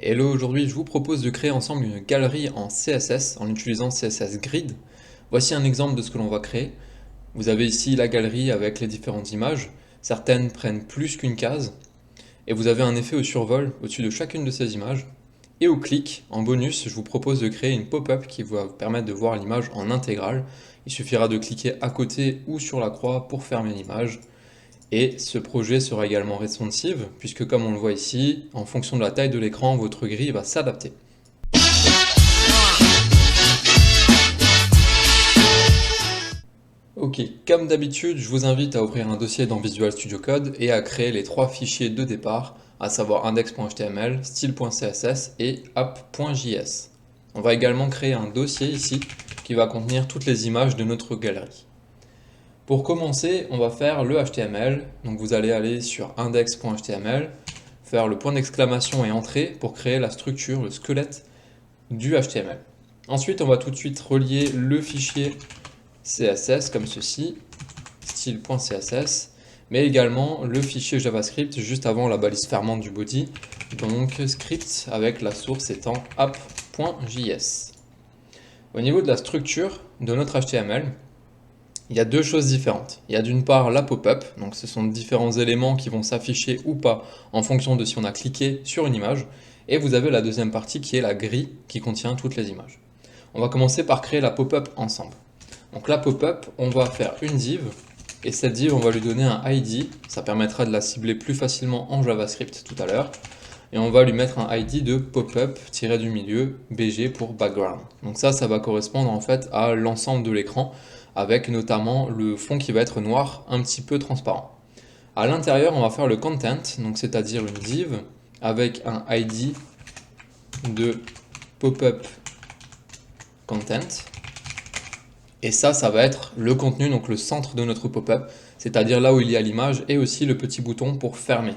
Hello, aujourd'hui je vous propose de créer ensemble une galerie en CSS en utilisant CSS Grid. Voici un exemple de ce que l'on va créer. Vous avez ici la galerie avec les différentes images. Certaines prennent plus qu'une case. Et vous avez un effet au survol au-dessus de chacune de ces images. Et au clic, en bonus, je vous propose de créer une pop-up qui va vous permettre de voir l'image en intégrale. Il suffira de cliquer à côté ou sur la croix pour fermer l'image. Et ce projet sera également responsive, puisque comme on le voit ici, en fonction de la taille de l'écran, votre grille va s'adapter. Ok, comme d'habitude, je vous invite à ouvrir un dossier dans Visual Studio Code et à créer les trois fichiers de départ, à savoir index.html, style.css et app.js. On va également créer un dossier ici qui va contenir toutes les images de notre galerie. Pour commencer, on va faire le HTML. Donc vous allez aller sur index.html, faire le point d'exclamation et entrer pour créer la structure, le squelette du HTML. Ensuite, on va tout de suite relier le fichier CSS comme ceci, style.css, mais également le fichier JavaScript juste avant la balise fermante du body, donc script avec la source étant app.js. Au niveau de la structure de notre HTML, il y a deux choses différentes. Il y a d'une part la pop-up, donc ce sont différents éléments qui vont s'afficher ou pas en fonction de si on a cliqué sur une image. Et vous avez la deuxième partie qui est la grille qui contient toutes les images. On va commencer par créer la pop-up ensemble. Donc la pop-up, on va faire une div, et cette div on va lui donner un ID, ça permettra de la cibler plus facilement en JavaScript tout à l'heure. Et on va lui mettre un ID de pop-up-du-milieu BG pour background. Donc ça va correspondre en fait à l'ensemble de l'écran, avec notamment le fond qui va être noir, un petit peu transparent. À l'intérieur, on va faire le content, donc c'est-à-dire une div avec un ID de pop-up content. Et ça va être le contenu, donc le centre de notre pop-up, c'est-à-dire là où il y a l'image et aussi le petit bouton pour fermer.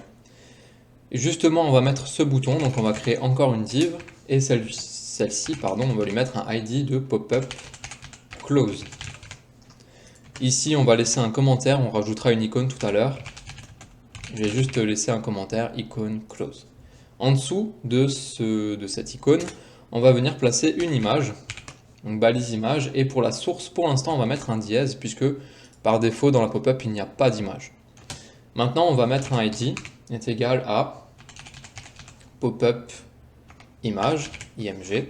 Et justement, on va mettre ce bouton, donc on va créer encore une div, et celle-ci, on va lui mettre un ID de pop-up close. Ici, on va laisser un commentaire, on rajoutera une icône tout à l'heure. Je vais juste laisser un commentaire, icône close. En dessous de cette icône, on va venir placer une image, donc balise image, et pour la source, pour l'instant, on va mettre un dièse, puisque par défaut, dans la pop-up, il n'y a pas d'image. Maintenant, on va mettre un ID est égal à pop-up image, img.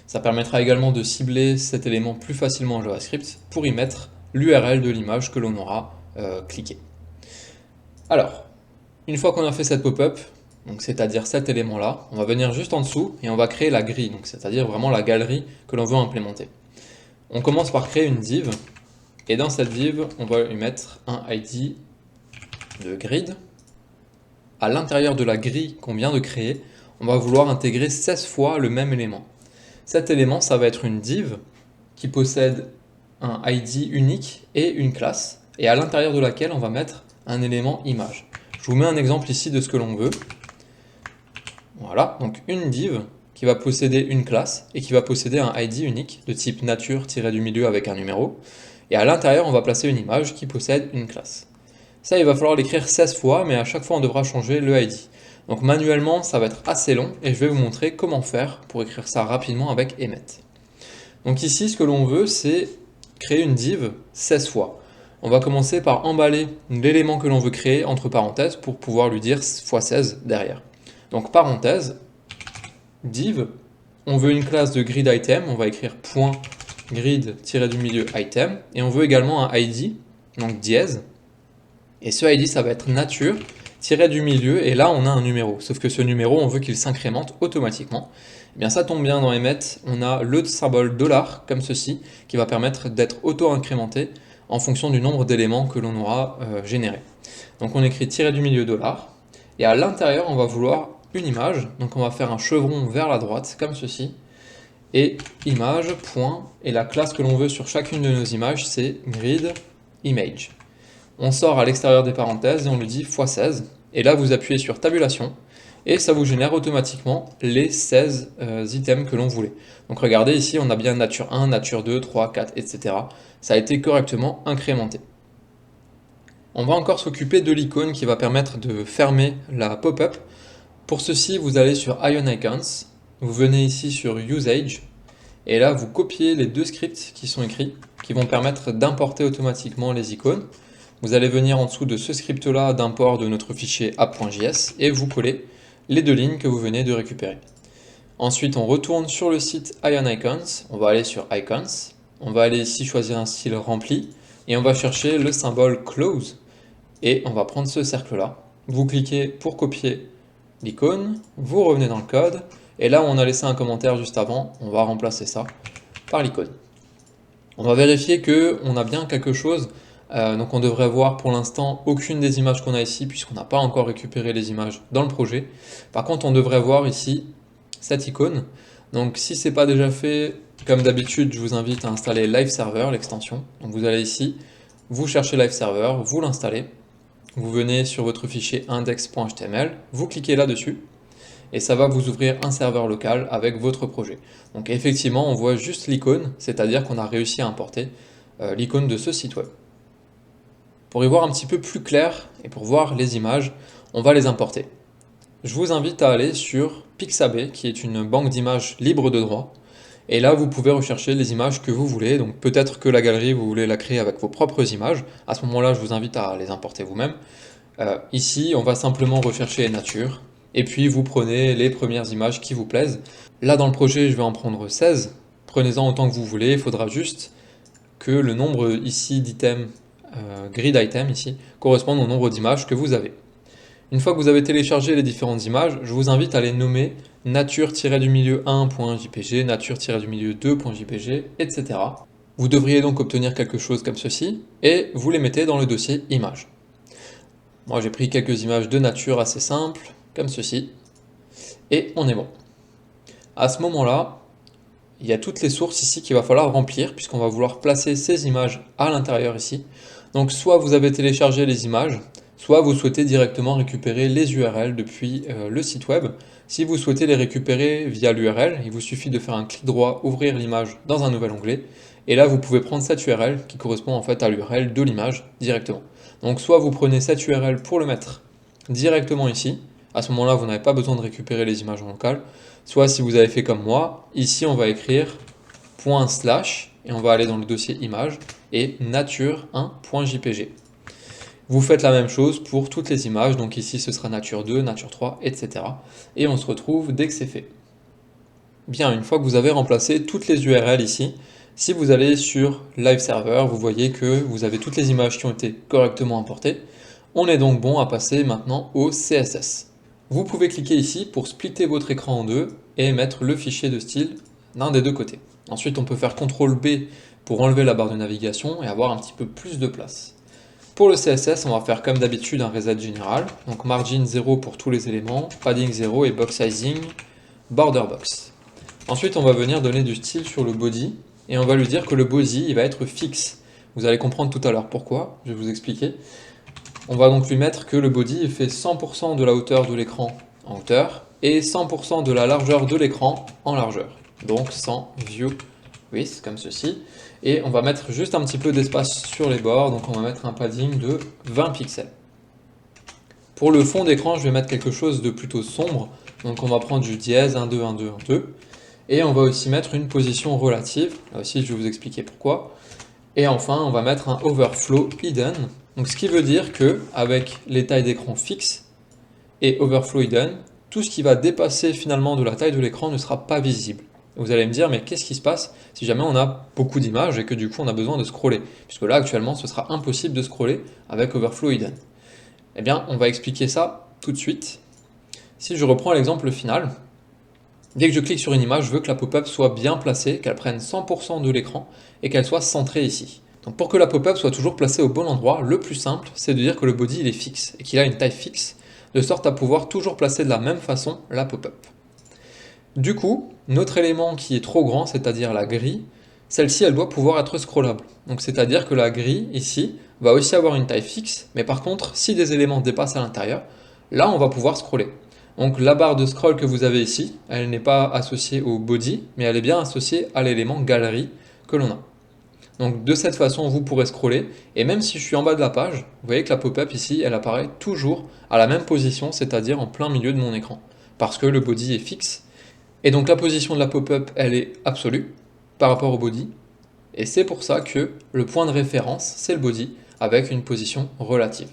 Ça permettra également de cibler cet élément plus facilement en JavaScript pour y mettre l'URL de l'image que l'on aura cliqué. Alors, une fois qu'on a fait cette pop-up, c'est-à-dire cet élément-là, on va venir juste en dessous et on va créer la grille, c'est-à-dire vraiment la galerie que l'on veut implémenter. On commence par créer une div, et dans cette div, on va lui mettre un ID de grid. À l'intérieur de la grille qu'on vient de créer, on va vouloir intégrer 16 fois le même élément. Cet élément, ça va être une div qui possède un ID unique et une classe, et à l'intérieur de laquelle on va mettre un élément image. Je vous mets un exemple ici de ce que l'on veut. Voilà, donc une div qui va posséder une classe et qui va posséder un ID unique de type nature-du-milieu avec un numéro, et à l'intérieur on va placer une image qui possède une classe. Ça, il va falloir l'écrire 16 fois, mais à chaque fois on devra changer le ID. Donc manuellement, ça va être assez long, et je vais vous montrer comment faire pour écrire ça rapidement avec Emmet. Donc ici, ce que l'on veut, c'est créer une div 16 fois. On va commencer par emballer l'élément que l'on veut créer entre parenthèses pour pouvoir lui dire x16 derrière. Donc parenthèse, div, on veut une classe de grid item, on va écrire .grid-du-milieu item, et on veut également un ID, donc dièse, et ce ID ça va être nature-du-milieu, et là on a un numéro, sauf que ce numéro on veut qu'il s'incrémente automatiquement. Eh bien ça tombe bien dans Emmet, on a le symbole $, comme ceci, qui va permettre d'être auto-incrémenté en fonction du nombre d'éléments que l'on aura généré. Donc on écrit $, et à l'intérieur on va vouloir une image, donc on va faire un chevron vers la droite, comme ceci, et image, point, et la classe que l'on veut sur chacune de nos images, c'est grid image. On sort à l'extérieur des parenthèses et on lui dit x16, et là vous appuyez sur tabulation, et ça vous génère automatiquement les 16 items que l'on voulait. Donc regardez ici, on a bien nature 1, nature 2, 3, 4, etc. Ça a été correctement incrémenté. On va encore s'occuper de l'icône qui va permettre de fermer la pop-up. Pour ceci, vous allez sur Ion Icons, vous venez ici sur Usage, et là vous copiez les deux scripts qui sont écrits, qui vont permettre d'importer automatiquement les icônes. Vous allez venir en dessous de ce script-là d'import de notre fichier app.js et vous collez les deux lignes que vous venez de récupérer. Ensuite, on retourne sur le site Ion Icons, on va aller sur Icons, on va aller ici choisir un style rempli, et on va chercher le symbole Close, et on va prendre ce cercle-là. Vous cliquez pour copier l'icône, vous revenez dans le code, et là où on a laissé un commentaire juste avant, on va remplacer ça par l'icône. On va vérifier qu'on a bien quelque chose, donc on devrait voir pour l'instant aucune des images qu'on a ici, puisqu'on n'a pas encore récupéré les images dans le projet. Par contre, on devrait voir ici cette icône. Donc si ce n'est pas déjà fait, comme d'habitude, je vous invite à installer Live Server, l'extension. Donc vous allez ici, vous cherchez Live Server, vous l'installez, vous venez sur votre fichier index.html, vous cliquez là-dessus, et ça va vous ouvrir un serveur local avec votre projet. Donc effectivement, on voit juste l'icône, c'est-à-dire qu'on a réussi à importer l'icône de ce site web. Pour y voir un petit peu plus clair, et pour voir les images, on va les importer. Je vous invite à aller sur Pixabay, qui est une banque d'images libre de droit. Et là, vous pouvez rechercher les images que vous voulez. Donc peut-être que la galerie, vous voulez la créer avec vos propres images. À ce moment-là, je vous invite à les importer vous-même. Ici, on va simplement rechercher nature. Et puis, vous prenez les premières images qui vous plaisent. Là, dans le projet, je vais en prendre 16. Prenez-en autant que vous voulez. Il faudra juste que le nombre ici d'items, grid item ici, corresponde au nombre d'images que vous avez. Une fois que vous avez téléchargé les différentes images, je vous invite à les nommer nature-1.jpg, nature-2.jpg, etc. Vous devriez donc obtenir quelque chose comme ceci, et vous les mettez dans le dossier images. Moi j'ai pris quelques images de nature assez simples, comme ceci, et on est bon. À ce moment-là, il y a toutes les sources ici qu'il va falloir remplir, puisqu'on va vouloir placer ces images à l'intérieur ici. Donc soit vous avez téléchargé les images, soit vous souhaitez directement récupérer les URL depuis le site web. Si vous souhaitez les récupérer via l'URL, il vous suffit de faire un clic droit, ouvrir l'image dans un nouvel onglet, et là vous pouvez prendre cette URL qui correspond en fait à l'URL de l'image directement. Donc soit vous prenez cette URL pour le mettre directement ici, à ce moment-là vous n'avez pas besoin de récupérer les images en local, soit si vous avez fait comme moi, ici on va écrire // et on va aller dans le dossier image et nature1.jpg. Vous faites la même chose pour toutes les images, donc ici ce sera nature 2, nature 3, etc. Et on se retrouve dès que c'est fait. Bien, une fois que vous avez remplacé toutes les URL ici, si vous allez sur Live Server, vous voyez que vous avez toutes les images qui ont été correctement importées. On est donc bon à passer maintenant au CSS. Vous pouvez cliquer ici pour splitter votre écran en deux et mettre le fichier de style d'un des deux côtés. Ensuite, on peut faire CTRL B pour enlever la barre de navigation et avoir un petit peu plus de place. Pour le CSS, on va faire comme d'habitude un reset général. Donc margin 0 pour tous les éléments, padding 0 et box sizing, border box. Ensuite, on va venir donner du style sur le body et on va lui dire que le body il va être fixe. Vous allez comprendre tout à l'heure pourquoi, je vais vous expliquer. On va donc lui mettre que le body fait 100% de la hauteur de l'écran en hauteur et 100% de la largeur de l'écran en largeur. Donc sans view width comme ceci. Et on va mettre juste un petit peu d'espace sur les bords, donc on va mettre un padding de 20 pixels. Pour le fond d'écran, je vais mettre quelque chose de plutôt sombre, donc on va prendre du dièse 1, 2, 1, 2, 1, 2. Et on va aussi mettre une position relative, là aussi je vais vous expliquer pourquoi. Et enfin, on va mettre un overflow hidden, donc ce qui veut dire que avec les tailles d'écran fixes et overflow hidden, tout ce qui va dépasser finalement de la taille de l'écran ne sera pas visible. Vous allez me dire, mais qu'est-ce qui se passe si jamais on a beaucoup d'images et que du coup on a besoin de scroller? Puisque là actuellement ce sera impossible de scroller avec Overflow Hidden. Eh bien on va expliquer ça tout de suite. Si je reprends l'exemple final, dès que je clique sur une image, je veux que la pop-up soit bien placée, qu'elle prenne 100% de l'écran et qu'elle soit centrée ici. Donc pour que la pop-up soit toujours placée au bon endroit, le plus simple c'est de dire que le body il est fixe et qu'il a une taille fixe, de sorte à pouvoir toujours placer de la même façon la pop-up. Du coup, notre élément qui est trop grand, c'est-à-dire la grille, celle-ci elle doit pouvoir être scrollable. Donc c'est-à-dire que la grille ici va aussi avoir une taille fixe, mais par contre si des éléments dépassent à l'intérieur, là on va pouvoir scroller. Donc la barre de scroll que vous avez ici, elle n'est pas associée au body, mais elle est bien associée à l'élément galerie que l'on a. Donc de cette façon vous pourrez scroller, et même si je suis en bas de la page, vous voyez que la pop-up ici elle apparaît toujours à la même position, c'est-à-dire en plein milieu de mon écran. parce que le body est fixe. Et donc la position de la pop-up, elle est absolue par rapport au body. Et c'est pour ça que le point de référence, c'est le body, avec une position relative.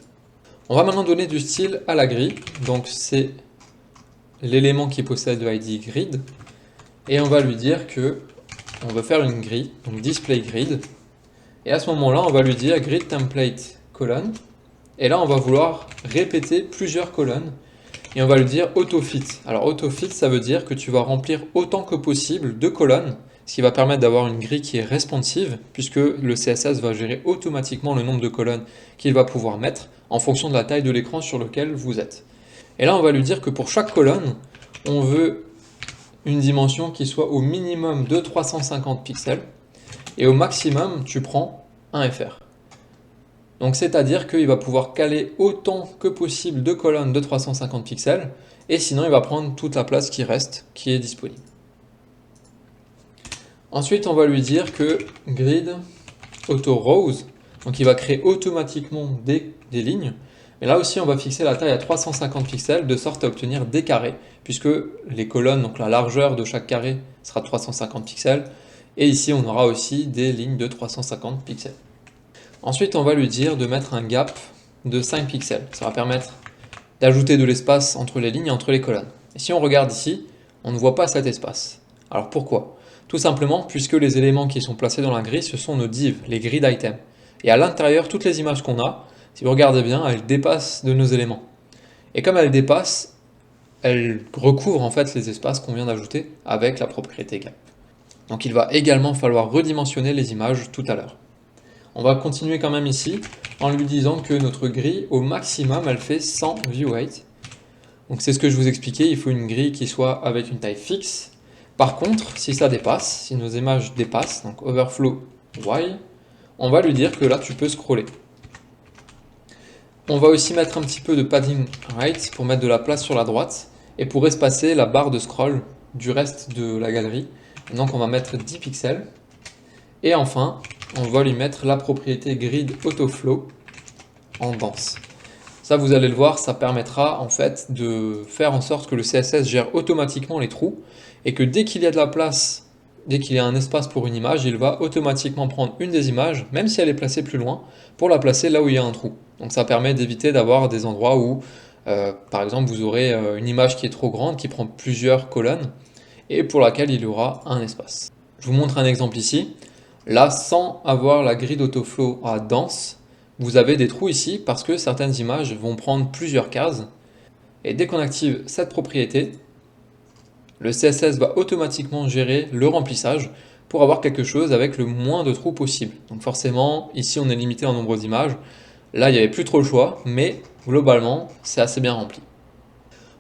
On va maintenant donner du style à la grille. Donc c'est l'élément qui possède le ID grid. Et on va lui dire que on veut faire une grille, donc display grid. Et à ce moment-là, on va lui dire grid template colonne. Et là, on va vouloir répéter plusieurs colonnes. Et on va lui dire autofit. Alors autofit, ça veut dire que tu vas remplir autant que possible de colonnes, ce qui va permettre d'avoir une grille qui est responsive, puisque le CSS va gérer automatiquement le nombre de colonnes qu'il va pouvoir mettre en fonction de la taille de l'écran sur lequel vous êtes. Et là, on va lui dire que pour chaque colonne, on veut une dimension qui soit au minimum de 350 pixels, et au maximum, tu prends un FR. Donc c'est-à-dire qu'il va pouvoir caler autant que possible de colonnes de 350 pixels, et sinon il va prendre toute la place qui reste, qui est disponible. Ensuite, on va lui dire que grid auto rows, donc il va créer automatiquement des lignes, mais là aussi on va fixer la taille à 350 pixels de sorte à obtenir des carrés, puisque les colonnes, donc la largeur de chaque carré sera de 350 pixels, et ici on aura aussi des lignes de 350 pixels. Ensuite, on va lui dire de mettre un gap de 5 pixels. Ça va permettre d'ajouter de l'espace entre les lignes et entre les colonnes. Et si on regarde ici, on ne voit pas cet espace. Alors pourquoi? Tout simplement puisque les éléments qui sont placés dans la grille, ce sont nos divs, les grid items. Et à l'intérieur, toutes les images qu'on a, si vous regardez bien, elles dépassent de nos éléments. Et comme elles dépassent, elles recouvrent en fait les espaces qu'on vient d'ajouter avec la propriété gap. Donc il va également falloir redimensionner les images tout à l'heure. On va continuer quand même ici en lui disant que notre grille, au maximum, elle fait 100 view height. Donc c'est ce que je vous expliquais, il faut une grille qui soit avec une taille fixe. Par contre, si ça dépasse, si nos images dépassent, donc overflow y, on va lui dire que là tu peux scroller. On va aussi mettre un petit peu de padding right pour mettre de la place sur la droite et pour espacer la barre de scroll du reste de la galerie. Donc on va mettre 10 pixels. Et enfin, on va lui mettre la propriété grid autoflow en dense. Ça, vous allez le voir, ça permettra en fait de faire en sorte que le CSS gère automatiquement les trous et que dès qu'il y a de la place, dès qu'il y a un espace pour une image, il va automatiquement prendre une des images, même si elle est placée plus loin, pour la placer là où il y a un trou. Donc ça permet d'éviter d'avoir des endroits où, par exemple, vous aurez une image qui est trop grande, qui prend plusieurs colonnes, et pour laquelle il y aura un espace. Je vous montre un exemple ici. Là, sans avoir la grille d'autoflow à dense, vous avez des trous ici parce que certaines images vont prendre plusieurs cases. Et dès qu'on active cette propriété, le CSS va automatiquement gérer le remplissage pour avoir quelque chose avec le moins de trous possible. Donc forcément, ici on est limité en nombre d'images. Là, il n'y avait plus trop le choix, mais globalement, c'est assez bien rempli.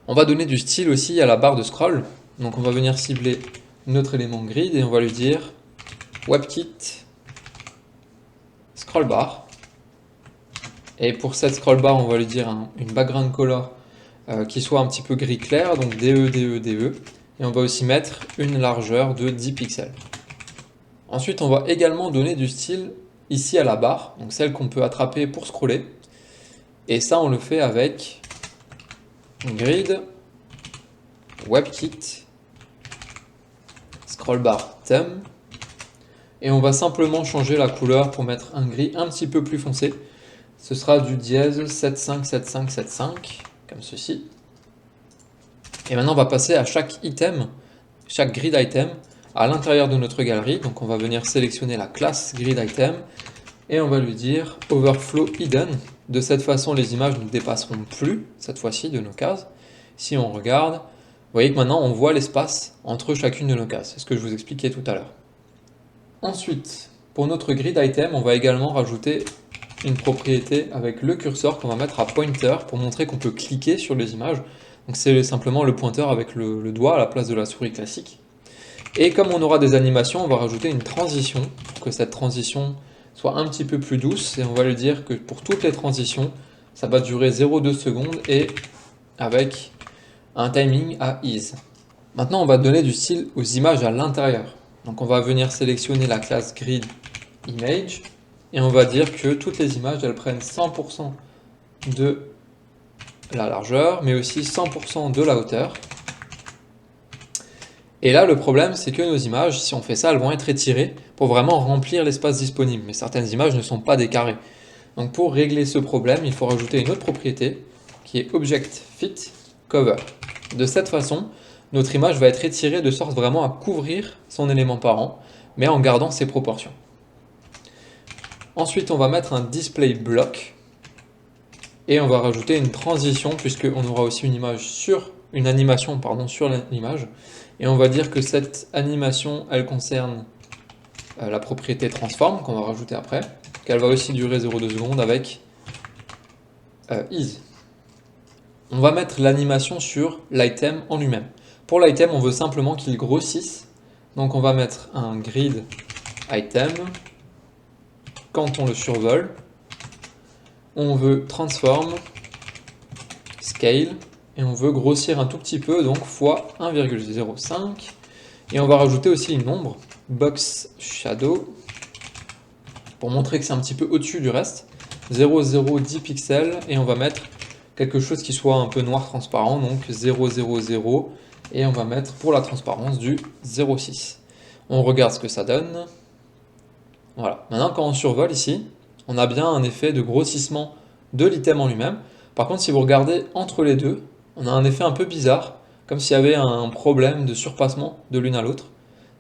On va donner du style aussi à la barre de scroll. Donc on va venir cibler notre élément grid et on va lui dire WebKit scroll bar. Et pour cette scroll bar, on va lui dire une background color qui soit un petit peu gris clair, donc DE, DE, DE. Et on va aussi mettre une largeur de 10 pixels. Ensuite, on va également donner du style ici à la barre, donc celle qu'on peut attraper pour scroller. Et ça, on le fait avec grid WebKit scroll bar theme. Et on va simplement changer la couleur pour mettre un gris un petit peu plus foncé. Ce sera du dièse 757575, comme ceci. Et maintenant, on va passer à chaque item, chaque grid item, à l'intérieur de notre galerie. Donc on va venir sélectionner la classe grid item et on va lui dire overflow hidden. De cette façon, les images ne dépasseront plus, cette fois-ci, de nos cases. Si on regarde, vous voyez que maintenant, on voit l'espace entre chacune de nos cases. C'est ce que je vous expliquais tout à l'heure. Ensuite, pour notre grid item, on va également rajouter une propriété avec le curseur qu'on va mettre à pointer pour montrer qu'on peut cliquer sur les images. Donc c'est simplement le pointeur avec le doigt à la place de la souris classique. Et comme on aura des animations, on va rajouter une transition pour que cette transition soit un petit peu plus douce. Et on va lui dire que pour toutes les transitions, ça va durer 0,2 secondes et avec un timing à ease. Maintenant, on va donner du style aux images à l'intérieur. Donc on va venir sélectionner la classe grid image et on va dire que toutes les images elles prennent 100% de la largeur mais aussi 100% de la hauteur Et là, le problème, c'est que nos images, si on fait ça, elles vont être étirées pour vraiment remplir l'espace disponible. Mais certaines images ne sont pas des carrés. Donc pour régler ce problème, il faut rajouter une autre propriété qui est Object Fit Cover. De cette façon, notre image va être étirée de sorte vraiment à couvrir son élément parent, mais en gardant ses proportions. Ensuite, on va mettre un display block et on va rajouter une transition puisqu'on aura aussi une animation sur l'image. Et on va dire que cette animation, elle concerne la propriété transform qu'on va rajouter après, qu'elle va aussi durer 0,2 secondes avec ease. On va mettre l'animation sur l'item en lui-même. Pour l'item, on veut simplement qu'il grossisse. Donc on va mettre un grid item quand on le survole. On veut transform, scale, et on veut grossir un tout petit peu, donc fois 1,05. Et on va rajouter aussi une ombre, box shadow, pour montrer que c'est un petit peu au-dessus du reste. 0,010 pixels, et on va mettre quelque chose qui soit un peu noir transparent, donc 0,00, et on va mettre pour la transparence du 0,6. On regarde ce que ça donne. Voilà. Maintenant, quand on survole ici, on a bien un effet de grossissement de l'item en lui-même. Par contre, si vous regardez entre les deux, on a un effet un peu bizarre, comme s'il y avait un problème de surpassement de l'une à l'autre.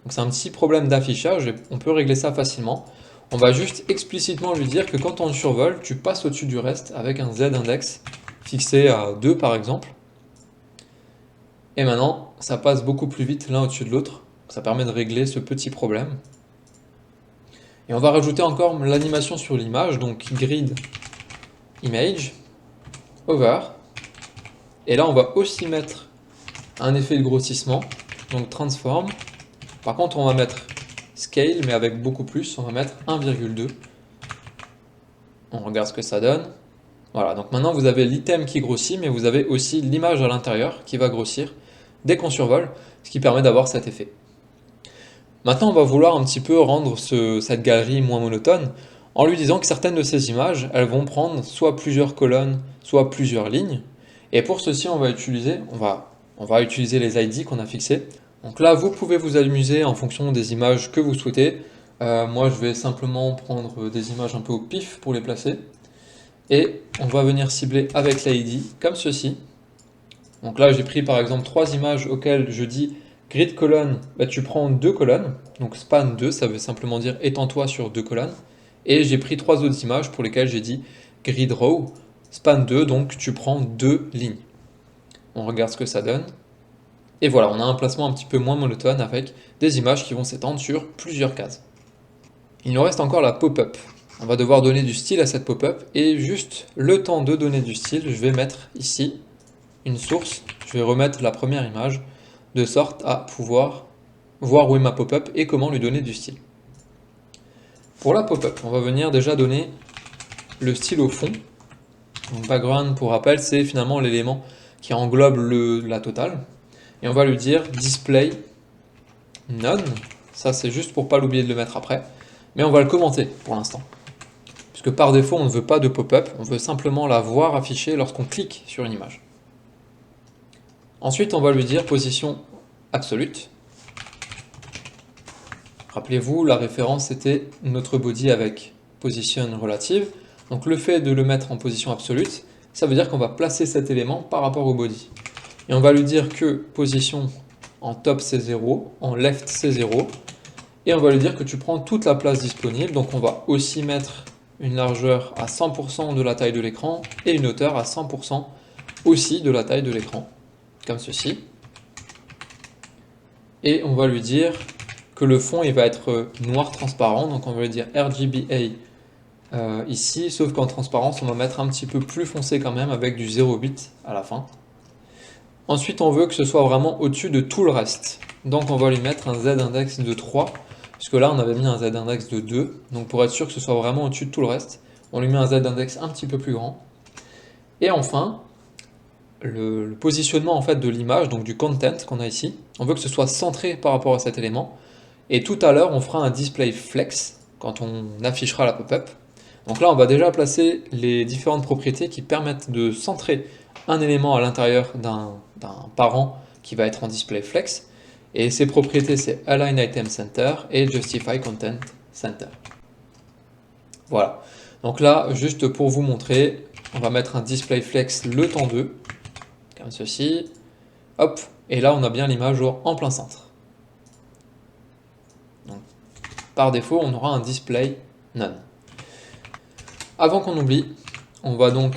Donc c'est un petit problème d'affichage et on peut régler ça facilement. On va juste explicitement lui dire que quand on survole, tu passes au-dessus du reste avec un z-index fixé à 2 par exemple. Et maintenant, ça passe beaucoup plus vite l'un au-dessus de l'autre. Ça permet de régler ce petit problème. Et on va rajouter encore l'animation sur l'image, donc grid image, over. Et là, on va aussi mettre un effet de grossissement, donc transform. Par contre, on va mettre scale, mais avec beaucoup plus, on va mettre 1,2. On regarde ce que ça donne. Voilà, donc maintenant vous avez l'item qui grossit, mais vous avez aussi l'image à l'intérieur qui va grossir dès qu'on survole, ce qui permet d'avoir cet effet. Maintenant, on va vouloir un petit peu rendre cette galerie moins monotone en lui disant que certaines de ces images, elles vont prendre soit plusieurs colonnes, soit plusieurs lignes. Et pour ceci, on va utiliser les ID qu'on a fixés. Donc là, vous pouvez vous amuser en fonction des images que vous souhaitez. Moi, je vais simplement prendre des images un peu au pif pour les placer. Et on va venir cibler avec l'ID comme ceci. Donc là, j'ai pris par exemple 3 images auxquelles je dis grid colonne, bah, tu prends 2 colonnes. Donc span 2, ça veut simplement dire étends-toi sur 2 colonnes. Et j'ai pris 3 autres images pour lesquelles j'ai dit grid row, span 2, donc tu prends 2 lignes. On regarde ce que ça donne. Et voilà, on a un placement un petit peu moins monotone avec des images qui vont s'étendre sur plusieurs cases. Il nous reste encore la pop-up. On va devoir donner du style à cette pop-up et juste le temps de donner du style, je vais mettre ici une source. Je vais remettre la première image de sorte à pouvoir voir où est ma pop-up et comment lui donner du style. Pour la pop-up, on va venir déjà donner le style au fond. Donc background, pour rappel, c'est finalement l'élément qui englobe la totale. Et on va lui dire display none. Ça, c'est juste pour pas l'oublier de le mettre après. Mais on va le commenter pour l'instant. Puisque par défaut, on ne veut pas de pop-up, on veut simplement la voir affichée lorsqu'on clique sur une image. Ensuite, on va lui dire position absolute. Rappelez-vous, la référence c'était notre body avec position relative. Donc le fait de le mettre en position absolute, ça veut dire qu'on va placer cet élément par rapport au body. Et on va lui dire que position en top c'est 0, en left c'est 0. Et on va lui dire que tu prends toute la place disponible. Donc on va aussi mettre une largeur à 100% de la taille de l'écran et une hauteur à 100% aussi de la taille de l'écran, comme ceci. Et on va lui dire que le fond il va être noir transparent, donc on va lui dire RGBA ici, sauf qu'en transparence on va mettre un petit peu plus foncé quand même avec du 0,8 à la fin. Ensuite on veut que ce soit vraiment au-dessus de tout le reste, donc on va lui mettre un Z-index de 3, puisque là on avait mis un Z-index de 2, donc pour être sûr que ce soit vraiment au-dessus de tout le reste, on lui met un Z-index un petit peu plus grand. Et enfin, le positionnement en fait de l'image, donc du content qu'on a ici, on veut que ce soit centré par rapport à cet élément. Et tout à l'heure, on fera un display flex quand on affichera la pop-up. Donc là, on va déjà placer les différentes propriétés qui permettent de centrer un élément à l'intérieur d'un parent qui va être en display flex. Et ses propriétés, c'est Align Item Center et Justify Content Center. Voilà. Donc là, juste pour vous montrer, on va mettre un display flex le temps 2, comme ceci. Hop, et là on a bien l'image en plein centre. Donc, par défaut, on aura un display none. Avant qu'on oublie, on va donc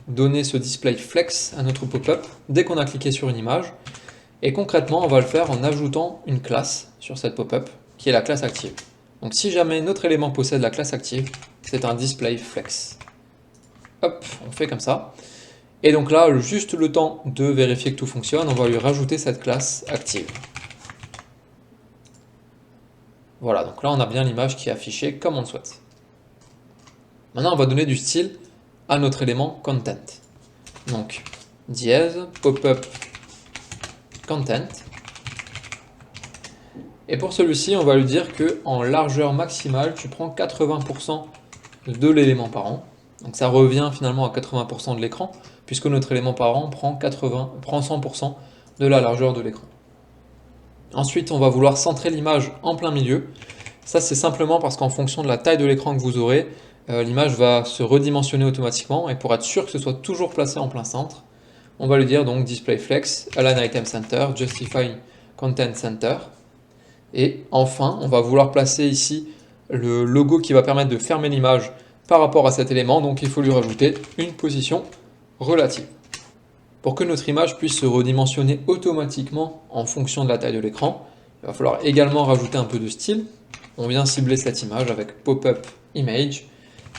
donner ce display flex à notre pop-up dès qu'on a cliqué sur une image. Et concrètement, on va le faire en ajoutant une classe sur cette pop-up qui est la classe active. Donc si jamais notre élément possède la classe active, c'est un display flex. Hop, on fait comme ça. Et donc là, juste le temps de vérifier que tout fonctionne, on va lui rajouter cette classe active. Voilà, donc là on a bien l'image qui est affichée comme on le souhaite. Maintenant on va donner du style à notre élément content. Donc dièse pop-up content. Et pour celui-ci, on va lui dire que en largeur maximale, tu prends 80% de l'élément parent. Donc ça revient finalement à 80% de l'écran, puisque notre élément parent prend 100% de la largeur de l'écran. Ensuite, on va vouloir centrer l'image en plein milieu. Ça, c'est simplement parce qu'en fonction de la taille de l'écran que vous aurez, l'image va se redimensionner automatiquement. Et pour être sûr que ce soit toujours placé en plein centre, on va lui dire donc Display Flex, Align Item Center, Justify Content Center. Et enfin, on va vouloir placer ici le logo qui va permettre de fermer l'image par rapport à cet élément. Donc il faut lui rajouter une position relative. Pour que notre image puisse se redimensionner automatiquement en fonction de la taille de l'écran, il va falloir également rajouter un peu de style. On vient cibler cette image avec Pop-up Image.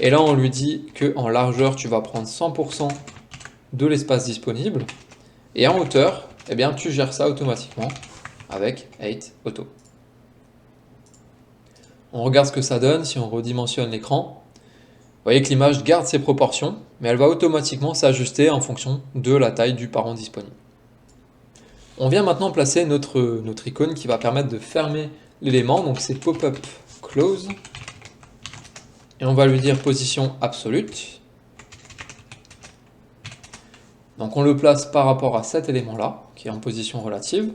Et là, on lui dit qu'en largeur, tu vas prendre 100% de l'espace disponible. Et en hauteur, eh bien, tu gères ça automatiquement avec 8 Auto. On regarde ce que ça donne si on redimensionne l'écran. Vous voyez que l'image garde ses proportions, mais elle va automatiquement s'ajuster en fonction de la taille du parent disponible. On vient maintenant placer notre icône qui va permettre de fermer l'élément, donc c'est Pop-up Close. Et on va lui dire position absolue. Donc on le place par rapport à cet élément-là, qui est en position relative.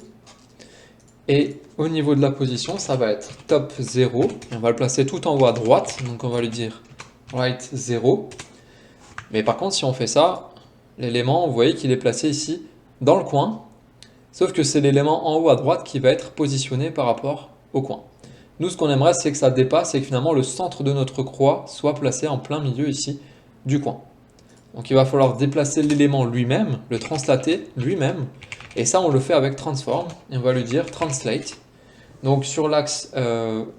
Et au niveau de la position, ça va être top 0. Et on va le placer tout en haut à droite, donc on va lui dire right 0. Mais par contre, si on fait ça, l'élément, vous voyez qu'il est placé ici dans le coin. Sauf que c'est l'élément en haut à droite qui va être positionné par rapport au coin. Nous, ce qu'on aimerait, c'est que ça dépasse et que finalement le centre de notre croix soit placé en plein milieu ici du coin. Donc il va falloir déplacer l'élément lui-même, le translater lui-même. Et ça, on le fait avec Transform. Et on va lui dire Translate. Donc sur l'axe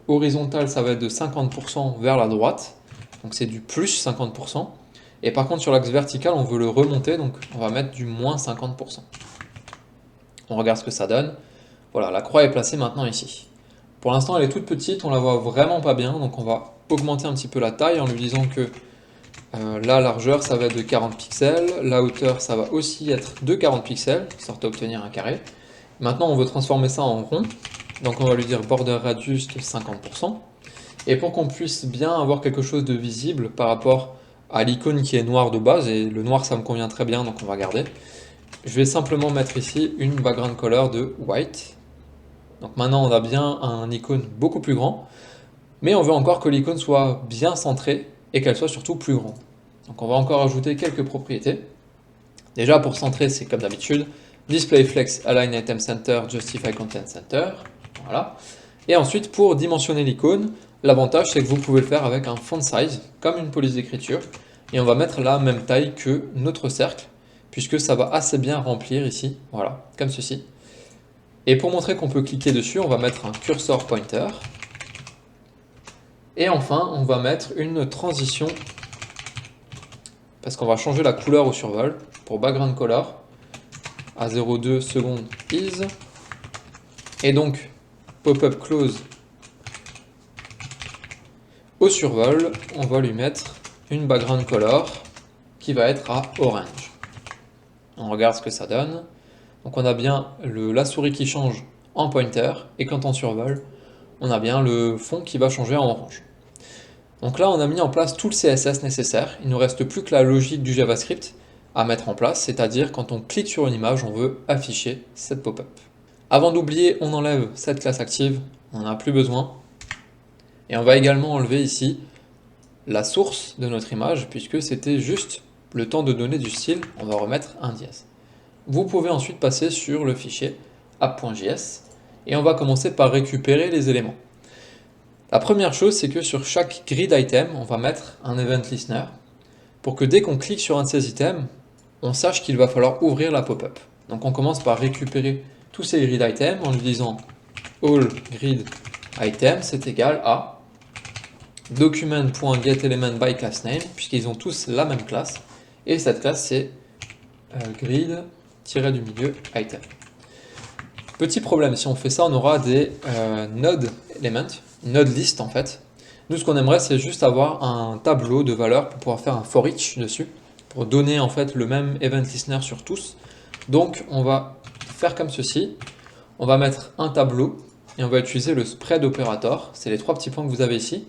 horizontal, ça va être de 50% vers la droite. Donc c'est du plus 50%. Et par contre, sur l'axe vertical, on veut le remonter. Donc on va mettre du moins 50%. On regarde ce que ça donne. Voilà, la croix est placée maintenant ici. Pour l'instant, elle est toute petite, on la voit vraiment pas bien. Donc on va augmenter un petit peu la taille en lui disant que la largeur, ça va être de 40 pixels. La hauteur, ça va aussi être de 40 pixels, sorte à obtenir un carré. Maintenant, on veut transformer ça en rond. Donc on va lui dire border radius de 50%. Et pour qu'on puisse bien avoir quelque chose de visible par rapport à l'icône qui est noire de base, et le noir ça me convient très bien, donc on va garder. Je vais simplement mettre ici une background color de white. Donc maintenant on a bien un icône beaucoup plus grand, mais on veut encore que l'icône soit bien centrée et qu'elle soit surtout plus grande. Donc on va encore ajouter quelques propriétés. Déjà pour centrer, c'est comme d'habitude, Display Flex, Align Item Center, Justify Content Center. Voilà. Et ensuite pour dimensionner l'icône, l'avantage c'est que vous pouvez le faire avec un font size, comme une police d'écriture, et on va mettre la même taille que notre cercle, puisque ça va assez bien remplir ici, voilà, comme ceci. Et pour montrer qu'on peut cliquer dessus, on va mettre un cursor pointer. Et enfin, on va mettre une transition, parce qu'on va changer la couleur au survol, pour background color, à 0,2 secondes is. Et donc, pop-up close au survol, on va lui mettre une background color qui va être à orange. On regarde ce que ça donne. Donc on a bien la souris qui change en pointer, et quand on survole, on a bien le fond qui va changer en orange. Donc là, on a mis en place tout le CSS nécessaire. Il ne nous reste plus que la logique du JavaScript à mettre en place, c'est-à-dire quand on clique sur une image, on veut afficher cette pop-up. Avant d'oublier, on enlève cette classe active, on n'en a plus besoin. Et on va également enlever ici la source de notre image, puisque c'était juste le temps de donner du style, on va remettre un dièse. Vous pouvez ensuite passer sur le fichier app.js, et on va commencer par récupérer les éléments. La première chose, c'est que sur chaque grid item, on va mettre un event listener, pour que dès qu'on clique sur un de ces items, on sache qu'il va falloir ouvrir la pop-up. Donc on commence par récupérer tous ces grid items en lui disant all grid items c'est égal à document.getElementByClassName, puisqu'ils ont tous la même classe, et cette classe c'est grid-item. Petit problème, si on fait ça, on aura des node elements, node list en fait. Nous, ce qu'on aimerait, c'est juste avoir un tableau de valeurs pour pouvoir faire un for each dessus, pour donner en fait le même event listener sur tous. Donc, on va faire comme ceci. On va mettre un tableau et on va utiliser le spread operator. C'est les trois petits points que vous avez ici.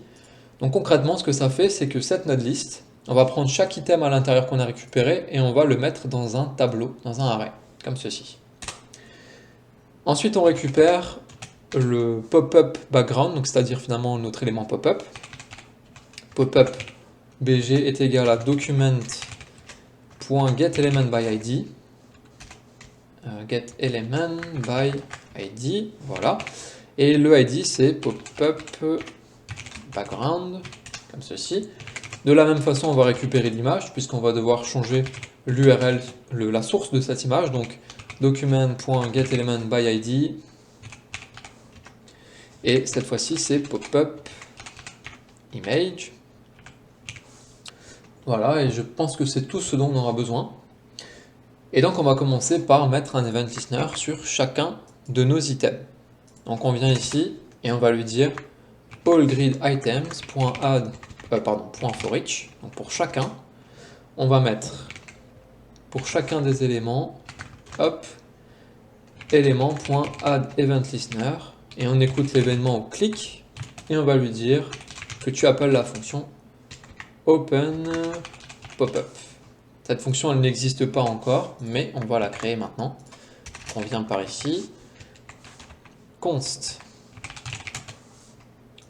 Donc, concrètement, ce que ça fait, c'est que cette node list, on va prendre chaque item à l'intérieur qu'on a récupéré et on va le mettre dans un tableau, dans un array, comme ceci. Ensuite, on récupère le pop-up background, donc c'est-à-dire finalement notre élément pop-up. Pop-up bg est égal à document.getElementById. GetElementById, voilà. Et le ID c'est pop-up background, comme ceci. De la même façon, on va récupérer l'image, puisqu'on va devoir changer l'URL, la source de cette image, donc document.getElementById. Et cette fois-ci, c'est pop-up image. Voilà, et je pense que c'est tout ce dont on aura besoin. Et donc, on va commencer par mettre un event listener sur chacun de nos items. Donc, on vient ici et on va lui dire allGridItems.add .forEach. Donc, pour chacun, on va mettre pour chacun des éléments, hop, élément.addEventListener. Et on écoute l'événement au clic et on va lui dire que tu appelles la fonction open pop-up. Cette fonction elle n'existe pas encore, mais on va la créer maintenant. On vient par ici, const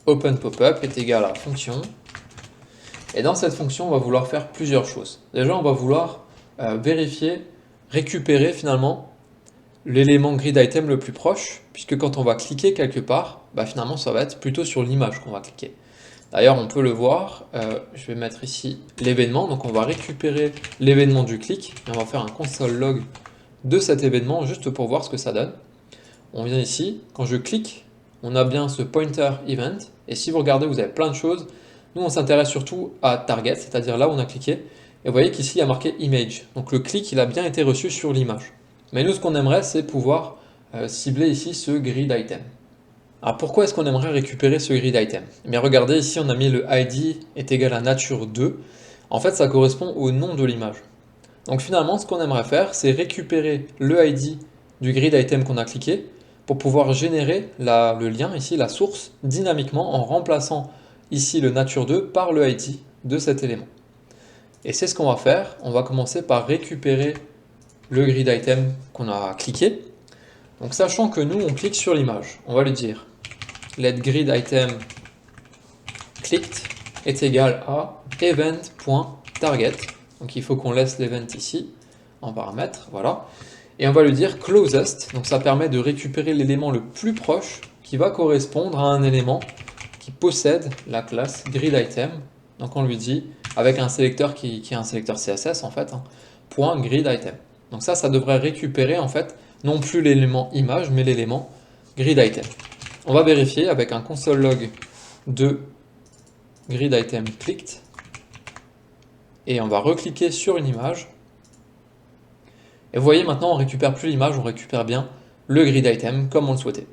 open pop-up est égal à la fonction. Et dans cette fonction, on va vouloir faire plusieurs choses. Déjà, on va vouloir vérifier, récupérer finalement l'élément grid item le plus proche, puisque quand on va cliquer quelque part, bah finalement ça va être plutôt sur l'image qu'on va cliquer. D'ailleurs, on peut le voir, je vais mettre ici l'événement, donc on va récupérer l'événement du clic, et on va faire un console log de cet événement, juste pour voir ce que ça donne. On vient ici, quand je clique, on a bien ce pointer event, et si vous regardez, vous avez plein de choses. Nous, on s'intéresse surtout à target, c'est-à-dire là où on a cliqué, et vous voyez qu'ici, il y a marqué image. Donc le clic, il a bien été reçu sur l'image. Mais nous, ce qu'on aimerait, c'est pouvoir cibler ici ce grid item. Alors pourquoi est-ce qu'on aimerait récupérer ce grid item? Eh bien regardez, ici on a mis le ID est égal à nature 2. En fait, ça correspond au nom de l'image. Donc finalement, ce qu'on aimerait faire, c'est récupérer le ID du grid item qu'on a cliqué pour pouvoir générer le lien, ici la source, dynamiquement en remplaçant ici le nature 2 par le ID de cet élément. Et c'est ce qu'on va faire. On va commencer par récupérer le grid item qu'on a cliqué. Donc sachant que nous on clique sur l'image, on va lui dire let grid item clicked est égal à event.target. Donc il faut qu'on laisse l'event ici en paramètre, voilà. Et on va lui dire closest, donc ça permet de récupérer l'élément le plus proche qui va correspondre à un élément qui possède la classe grid item. Donc on lui dit avec un sélecteur qui est un sélecteur CSS en fait, point grid item. Donc ça devrait récupérer en fait non plus l'élément image, mais l'élément grid item. On va vérifier avec un console log de grid item clicked et on va recliquer sur une image. Et vous voyez maintenant on récupère plus l'image, on récupère bien le grid item comme on le souhaitait.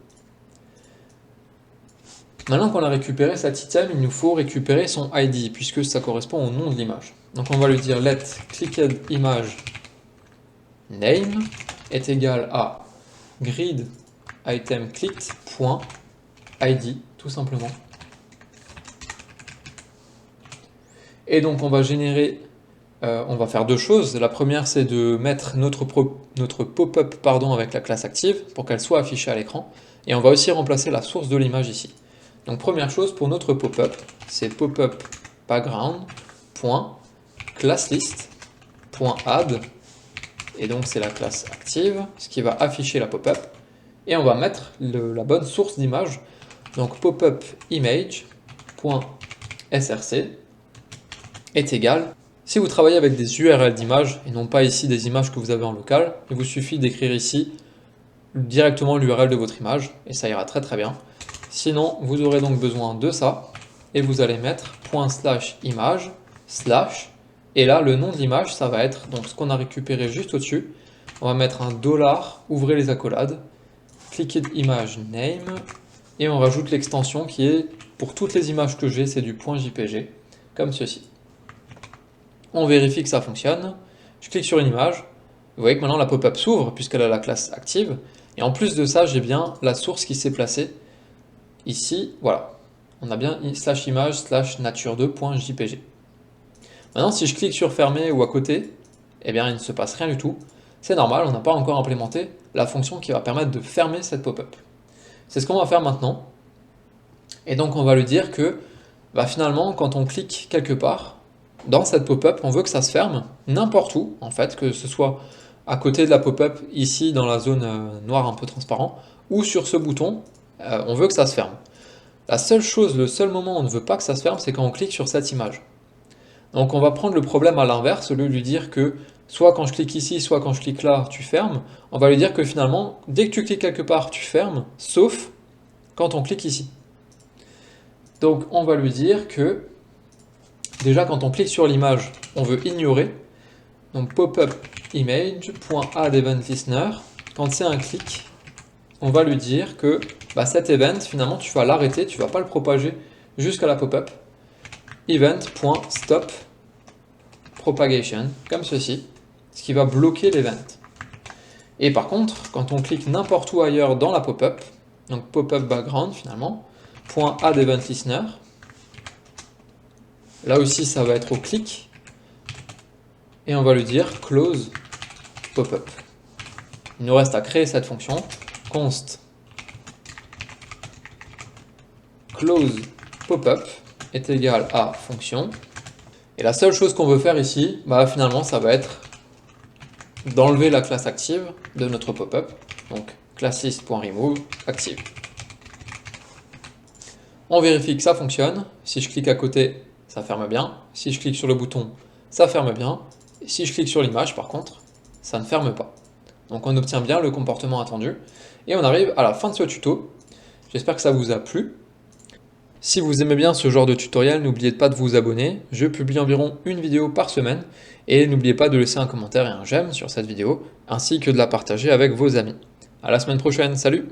Maintenant qu'on a récupéré cet item, il nous faut récupérer son ID puisque ça correspond au nom de l'image. Donc on va lui dire let clicked image name est égal à grid item clicked.id tout simplement. Et donc on va générer on va faire deux choses. La première, c'est de mettre notre pop-up avec la classe active pour qu'elle soit affichée à l'écran. Et on va aussi remplacer la source de l'image ici. Donc première chose pour notre pop-up, c'est pop-up background.classlist.add. Et donc c'est la classe active, ce qui va afficher la pop-up. Et on va mettre la bonne source d'image. Donc pop-up image.src est égal. Si vous travaillez avec des URL d'images et non pas ici des images que vous avez en local, il vous suffit d'écrire ici directement l'URL de votre image et ça ira très très bien. Sinon, vous aurez donc besoin de ça et vous allez mettre ./image/ et là le nom de l'image ça va être donc ce qu'on a récupéré juste au-dessus. On va mettre un $, ouvrez les accolades, cliquez image name et on rajoute l'extension qui est pour toutes les images que j'ai, c'est du .jpg comme ceci. On vérifie que ça fonctionne, je clique sur une image, vous voyez que maintenant la pop-up s'ouvre puisqu'elle a la classe active, et en plus de ça j'ai bien la source qui s'est placée, ici, voilà, on a bien /image/nature2.jpg. Maintenant si je clique sur fermer ou à côté, eh bien il ne se passe rien du tout, c'est normal, on n'a pas encore implémenté la fonction qui va permettre de fermer cette pop-up. C'est ce qu'on va faire maintenant, et donc on va lui dire que finalement quand on clique quelque part, dans cette pop-up, on veut que ça se ferme n'importe où, en fait, que ce soit à côté de la pop-up, ici dans la zone noire un peu transparent, ou sur ce bouton, on veut que ça se ferme. La seule chose, le seul moment où on ne veut pas que ça se ferme, c'est quand on clique sur cette image. Donc on va prendre le problème à l'inverse, au lieu de lui dire que soit quand je clique ici, soit quand je clique là, tu fermes, on va lui dire que finalement, dès que tu cliques quelque part, tu fermes, sauf quand on clique ici. Donc on va lui dire que déjà, quand on clique sur l'image, on veut ignorer. Donc pop-up image.addEventListener. Quand c'est un clic, on va lui dire que cet event, finalement, tu vas l'arrêter, tu ne vas pas le propager jusqu'à la pop-up. Event.stop propagation, comme ceci, ce qui va bloquer l'event. Et par contre, quand on clique n'importe où ailleurs dans la pop-up, donc pop-up background finalement, .addEventListener, là aussi, ça va être au clic. Et on va lui dire close pop-up. Il nous reste à créer cette fonction. Const close pop-up est égal à fonction. Et la seule chose qu'on veut faire ici, finalement, ça va être d'enlever la classe active de notre pop-up. Donc classlist.remove active. On vérifie que ça fonctionne. Si je clique à côté, ça ferme bien. Si je clique sur le bouton, ça ferme bien. Si je clique sur l'image, par contre, ça ne ferme pas. Donc on obtient bien le comportement attendu. Et on arrive à la fin de ce tuto. J'espère que ça vous a plu. Si vous aimez bien ce genre de tutoriel, n'oubliez pas de vous abonner. Je publie environ une vidéo par semaine. Et n'oubliez pas de laisser un commentaire et un j'aime sur cette vidéo, ainsi que de la partager avec vos amis. À la semaine prochaine, salut!